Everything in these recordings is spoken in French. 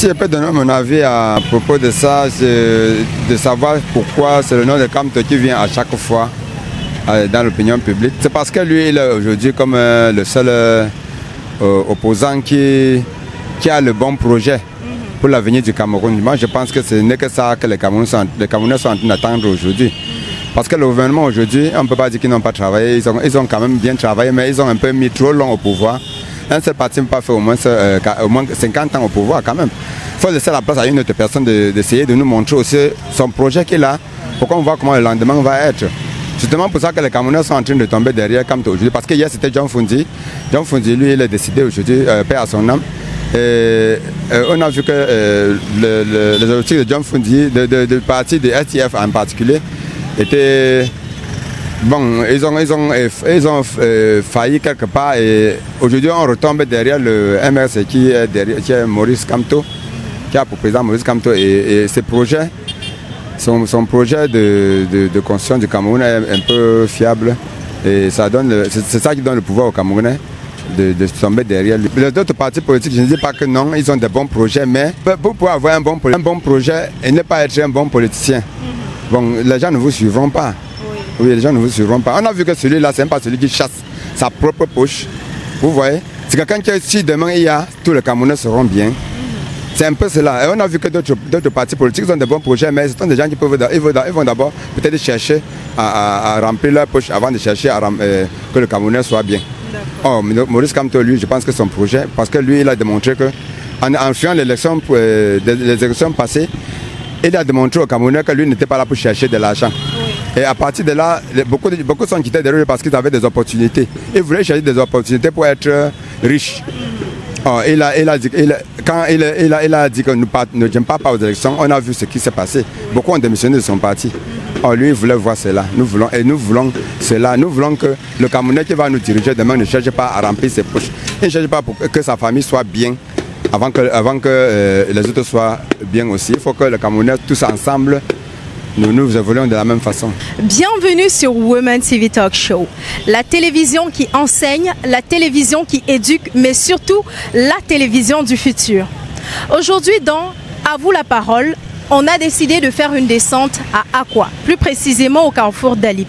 Si je peux donner mon avis à propos de ça, c'est de savoir pourquoi c'est le nom de Kamto qui vient à chaque fois dans l'opinion publique. C'est parce que lui, il est aujourd'hui comme le seul opposant qui a le bon projet pour l'avenir du Cameroun. Moi, je pense que ce n'est que ça que les Camerounais sont en train d'attendre aujourd'hui. Parce que le gouvernement aujourd'hui, on ne peut pas dire qu'ils n'ont pas travaillé, ils ont quand même bien travaillé, mais ils ont un peu mis trop long au pouvoir. Un seul parti n'a pas fait au moins 50 ans au pouvoir quand même. Il faut laisser la place à une autre personne d'essayer de nous montrer aussi son projet qu'il a, pour qu'on voit comment le lendemain va être. Justement pour ça que les Camerounais sont en train de tomber derrière Kamto aujourd'hui. Parce que hier c'était John Fundi. John Fundi, lui, il est décidé aujourd'hui, paix à son âme. Et on a vu que les objectifs de John Fundi, du parti de STF en particulier, étaient... Bon, ils ont failli quelque part et aujourd'hui on retombe derrière le MRC qui est Maurice Kamto, qui a pour président Maurice Kamto et ses projets. Son projet de construction du Cameroun est un peu fiable et c'est ça qui donne le pouvoir aux Camerounais de tomber derrière lui. Les autres partis politiques, je ne dis pas que non, ils ont de bons projets, mais pour pouvoir avoir un bon projet et ne pas être un bon politicien, bon, les gens ne vous suivront pas. Oui, les gens ne vous suivront pas. On a vu que celui-là, c'est pas celui qui chasse sa propre poche. Vous voyez, c'est quelqu'un qui, si demain il y a, tous les Camerounais seront bien. C'est un peu cela. Et on a vu que d'autres partis politiques ont de bons projets, mais ce sont des gens qui vont d'abord peut-être chercher à remplir leur poche avant de chercher que le Camerounais soit bien. Oh, Maurice Kamto, lui, je pense que son projet, parce que lui, il a démontré qu'en fuyant les élections passées, il a démontré aux Camerounais que lui n'était pas là pour chercher de l'argent. Et à partir de là, beaucoup sont quittés derrière lui parce qu'ils avaient des opportunités. Ils voulaient chercher des opportunités pour être riches. Oh, quand il a dit que nous ne viennent pas aux élections, on a vu ce qui s'est passé. Beaucoup ont démissionné de son parti. Oh, lui, il voulait voir cela. Nous voulons cela. Nous voulons que le Camerounais qui va nous diriger demain ne cherche pas à remplir ses poches. Il ne cherche pas pour que sa famille soit bien avant que les autres soient bien aussi. Il faut que le Camerounais, tous ensemble, nous évoluons de la même façon. Bienvenue sur Women TV Talk Show. La télévision qui enseigne, la télévision qui éduque, mais surtout la télévision du futur. Aujourd'hui, dans À vous la parole, on a décidé de faire une descente à Akwa, plus précisément au carrefour d'Alip.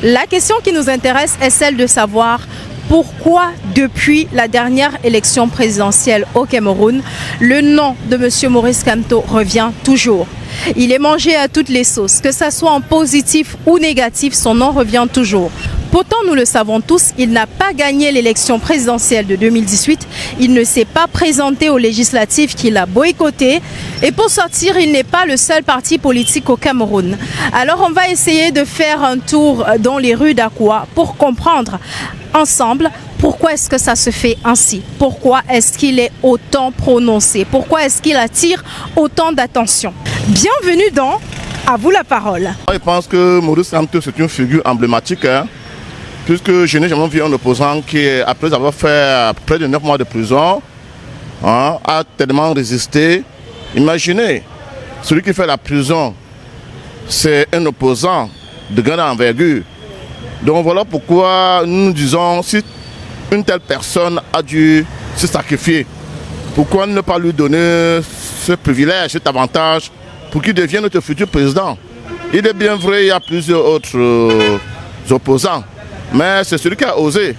La question qui nous intéresse est celle de savoir pourquoi, depuis la dernière élection présidentielle au Cameroun, le nom de M. Maurice Kamto revient toujours. Il est mangé à toutes les sauces, que ce soit en positif ou négatif, son nom revient toujours. Pourtant, nous le savons tous, il n'a pas gagné l'élection présidentielle de 2018, il ne s'est pas présenté aux législatives qu'il a boycottées et pour sortir, il n'est pas le seul parti politique au Cameroun. Alors on va essayer de faire un tour dans les rues d'Akwa pour comprendre ensemble pourquoi est-ce que ça se fait ainsi, pourquoi est-ce qu'il est autant prononcé, pourquoi est-ce qu'il attire autant d'attention. Bienvenue dans À vous la parole. Je pense que Maurice Kamto c'est une figure emblématique, puisque je n'ai jamais vu un opposant qui, après avoir fait près de 9 mois de prison, a tellement résisté. Imaginez, celui qui fait la prison, c'est un opposant de grande envergure. Donc voilà pourquoi nous disons, si une telle personne a dû se sacrifier, pourquoi ne pas lui donner ce privilège, cet avantage, pour qu'il devienne notre futur président? Il est bien vrai, il y a plusieurs autres opposants, mais c'est celui qui a osé.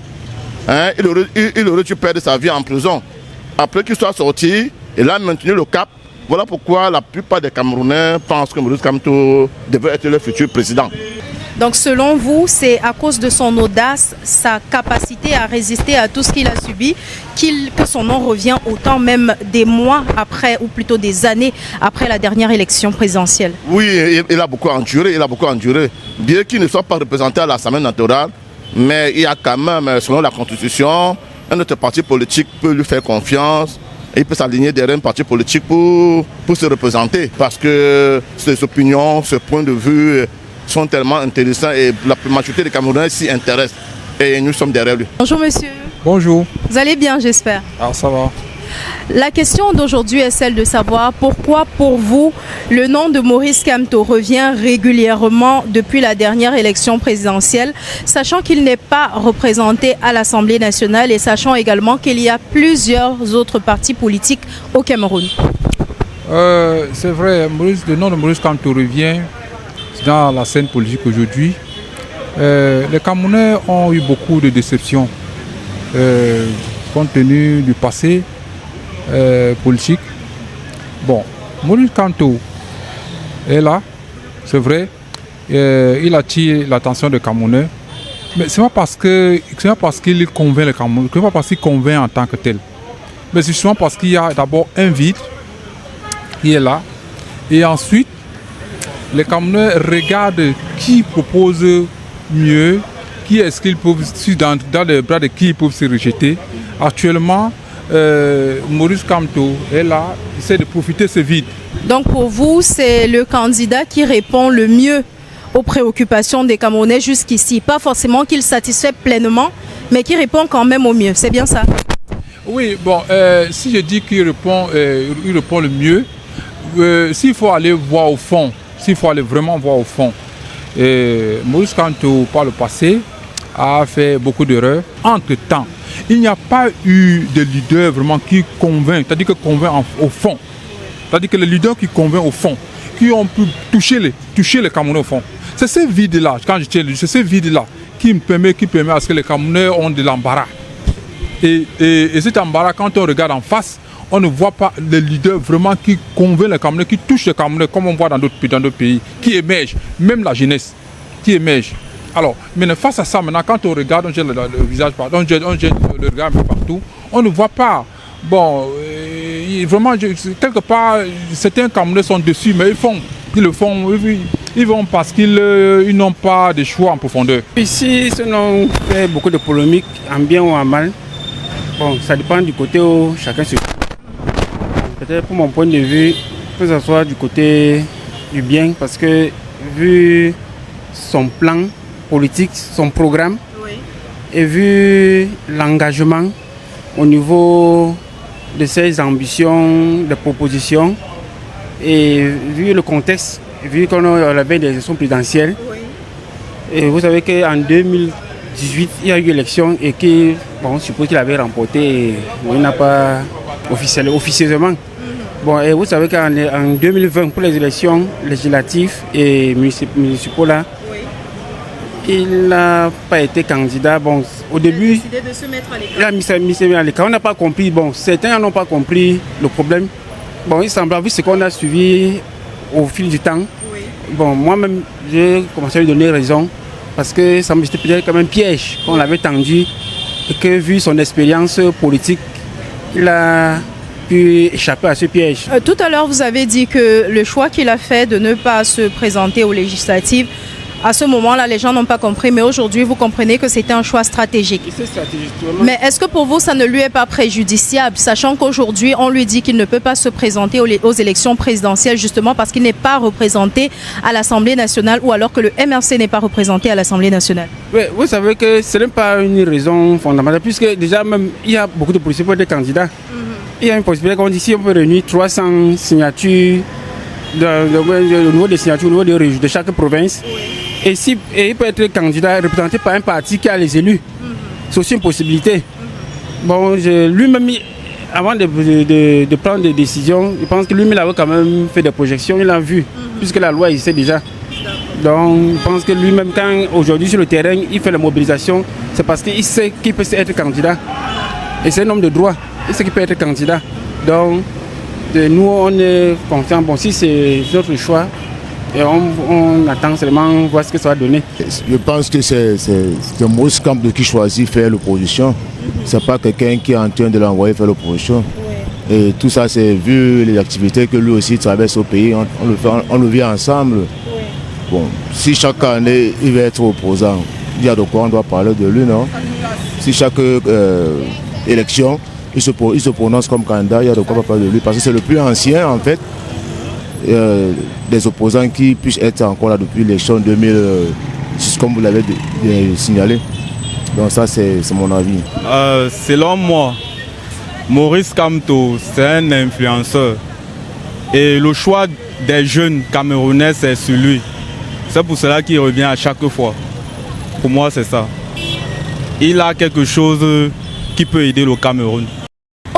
Il aurait dû perdre sa vie en prison. Après qu'il soit sorti, il a maintenu le cap. Voilà pourquoi la plupart des Camerounais pensent que Maurice Kamto devait être le futur président. Donc selon vous, c'est à cause de son audace, sa capacité à résister à tout ce qu'il a subi, que son nom revient autant même des mois après, ou plutôt des années après la dernière élection présidentielle? Oui, il a beaucoup enduré, Bien qu'il ne soit pas représenté à l'Assemblée nationale, mais il y a quand même, selon la Constitution, un autre parti politique peut lui faire confiance. Il peut s'aligner derrière un parti politique pour se représenter. Parce que ses opinions, ses points de vue sont tellement intéressants et la majorité des Camerounais s'y intéressent. Et nous sommes derrière lui. Bonjour monsieur. Bonjour. Vous allez bien, j'espère? Alors ça va. La question d'aujourd'hui est celle de savoir pourquoi pour vous le nom de Maurice Kamto revient régulièrement depuis la dernière élection présidentielle, sachant qu'il n'est pas représenté à l'Assemblée nationale et sachant également qu'il y a plusieurs autres partis politiques au Cameroun. C'est vrai, le nom de Maurice Kamto revient dans la scène politique aujourd'hui. Les Camerounais ont eu beaucoup de déceptions compte tenu du passé politique. Bon, Maurice Kamto est là, c'est vrai. Il attire l'attention des Camerounais. Mais ce n'est pas parce qu'il convainc les Camerounais, ce n'est pas parce qu'il convainc en tant que tel. Mais c'est justement parce qu'il y a d'abord un vide qui est là. Et ensuite, les Camerounais regardent qui propose mieux, qui est-ce qu'ils peuvent, dans les bras de qui ils peuvent se rejeter. Actuellement, Maurice Kamto est là, il essaie de profiter de ce vide. Donc pour vous, c'est le candidat qui répond le mieux aux préoccupations des Camerounais jusqu'ici. Pas forcément qu'il satisfait pleinement, mais qui répond quand même au mieux. C'est bien ça? Oui, bon, si je dis qu'il répond le mieux, s'il faut aller voir au fond, s'il faut aller vraiment voir au fond, Maurice Kamto, par le passé, a fait beaucoup d'erreurs. Entre-temps, il n'y a pas eu de leader vraiment qui convainc, c'est-à-dire que convainc au fond. C'est-à-dire que les leaders qui convainc au fond, qui ont pu toucher les Camerounais au fond. C'est ce vide-là, quand je dis, c'est ce vide-là qui permet à ce que les Camerounais ont de l'embarras. Et cet embarras, quand on regarde en face, on ne voit pas les leaders vraiment qui convainc les Camerounais, qui touchent les Camerounais, comme on voit dans d'autres pays, qui émergent, même la jeunesse, qui émerge. Alors, mais face à ça, maintenant, quand on regarde, on jette le visage partout, on jette le regard partout, on ne voit pas. Bon, vraiment, quelque part, certains Camerounais sont dessus, mais ils le font, ils vont parce qu'ils n'ont pas de choix en profondeur. Ici, on fait beaucoup de polémiques, en bien ou en mal. Bon, ça dépend du côté où chacun se trouve. Peut-être pour mon point de vue, que ce soit du côté du bien, parce que vu son plan politique, son programme, oui, et vu l'engagement au niveau de ses ambitions, de propositions, et vu le contexte, vu qu'on avait des élections présidentielles, oui, et vous savez qu'en 2018, il y a eu élection et que, bon, on suppose qu'il avait remporté, et bon, il n'a pas officieusement. Bon, et vous savez qu'en 2020, pour les élections législatives et municipaux là, oui, il n'a pas été candidat. Bon, au début, il a décidé de se mettre à l'écart. Il a mis à l'écart. On n'a pas compris. Bon, certains n'ont pas compris le problème. Bon, il semble, vu ce qu'on a suivi au fil du temps. Oui. Bon, moi-même, j'ai commencé à lui donner raison parce que ça me c'était peut-être comme un piège qu'on l'avait tendu et que vu son expérience politique, il a pu échapper à ce piège. Tout à l'heure, vous avez dit que le choix qu'il a fait de ne pas se présenter aux législatives, à ce moment-là, les gens n'ont pas compris, mais aujourd'hui, vous comprenez que c'était un choix stratégique. C'est stratégique. Mais est-ce que pour vous, ça ne lui est pas préjudiciable, sachant qu'aujourd'hui, on lui dit qu'il ne peut pas se présenter aux élections présidentielles, justement parce qu'il n'est pas représenté à l'Assemblée nationale, ou alors que le MRC n'est pas représenté à l'Assemblée nationale? Oui, vous savez que ce n'est pas une raison fondamentale, puisque déjà, même, il y a beaucoup de possibilités de candidats. Il y a une possibilité qu'on dit si on peut réunir 300 signatures au niveau des signatures, au niveau de chaque province. Oui. Et il peut être candidat représenté par un parti qui a les élus. C'est aussi une possibilité. Bon, lui-même, avant de prendre des décisions, je pense que lui-même avait quand même fait des projections, il l'a vu, puisque la loi existait déjà. Donc, je pense que lui-même, quand aujourd'hui sur le terrain, il fait la mobilisation, c'est parce qu'il sait qu'il peut être candidat. Et c'est un homme de droit, il sait qu'il peut être candidat. Donc, nous, on est confiants. Bon, si c'est notre choix, et on attend seulement voir ce que ça va donner. Je pense que c'est Maurice Kamto qui choisit faire l'opposition. C'est pas quelqu'un qui est en train de l'envoyer faire l'opposition. Oui. Et tout ça, c'est vu les activités que lui aussi traverse au pays. On le vit ensemble. Oui. Bon, si chaque année il va être opposant, il y a de quoi on doit parler de lui, non? Si chaque élection, il se prononce comme candidat, il y a de quoi parler de lui. Parce que c'est le plus ancien, en fait, des opposants qui puissent être encore là depuis l'élection 2000, comme vous l'avez signalé. Donc ça, c'est mon avis. Selon moi, Maurice Kamto, c'est un influenceur. Et le choix des jeunes Camerounais, c'est sur lui. C'est pour cela qu'il revient à chaque fois. Pour moi, c'est ça. Il a quelque chose qui peut aider le Cameroun.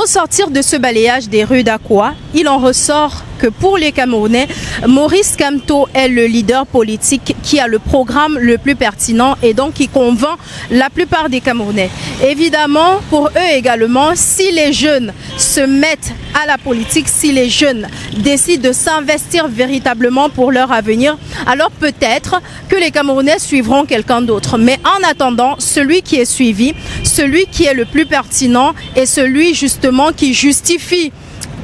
Au sortir de ce balayage des rues d'Akwa, il en ressort que pour les Camerounais, Maurice Kamto est le leader politique qui a le programme le plus pertinent et donc qui convainc la plupart des Camerounais. Évidemment, pour eux également, si les jeunes se mettent à la politique, si les jeunes décident de s'investir véritablement pour leur avenir, alors peut-être que les Camerounais suivront quelqu'un d'autre. Mais en attendant, celui qui est suivi, celui qui est le plus pertinent et celui justement qui justifie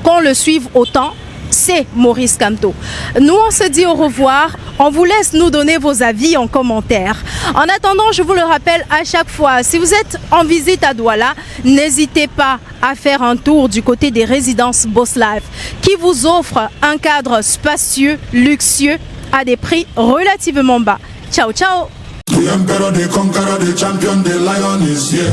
qu'on le suive autant, c'est Maurice Kamto. Nous, on se dit au revoir. On vous laisse nous donner vos avis en commentaire. En attendant, je vous le rappelle à chaque fois, si vous êtes en visite à Douala, n'hésitez pas à faire un tour du côté des résidences Boss Life qui vous offre un cadre spacieux, luxueux, à des prix relativement bas. Ciao, ciao!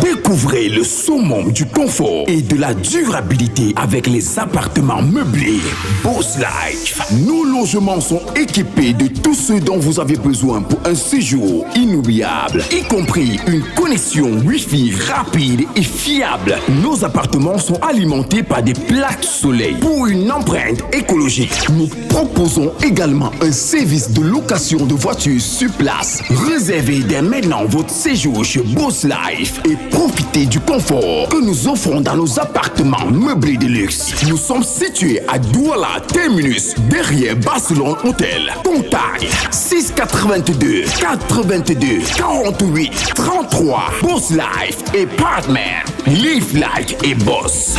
Découvrez le summum du confort et de la durabilité avec les appartements meublés Boss Life. Nos logements sont équipés de tout ce dont vous avez besoin pour un séjour inoubliable, y compris une connexion Wi-Fi rapide et fiable. Nos appartements sont alimentés par des plaques soleil. Pour une empreinte écologique, nous proposons également un service de location de voitures sur place. Réservez dès maintenant votre séjour chez Boss Life et profitez du confort que nous offrons dans nos appartements meublés de luxe. Nous sommes situés à Douala Terminus, derrière Barcelone Hotel. Contact 682 82 48 33. Boss Life et Partner. Live like et boss.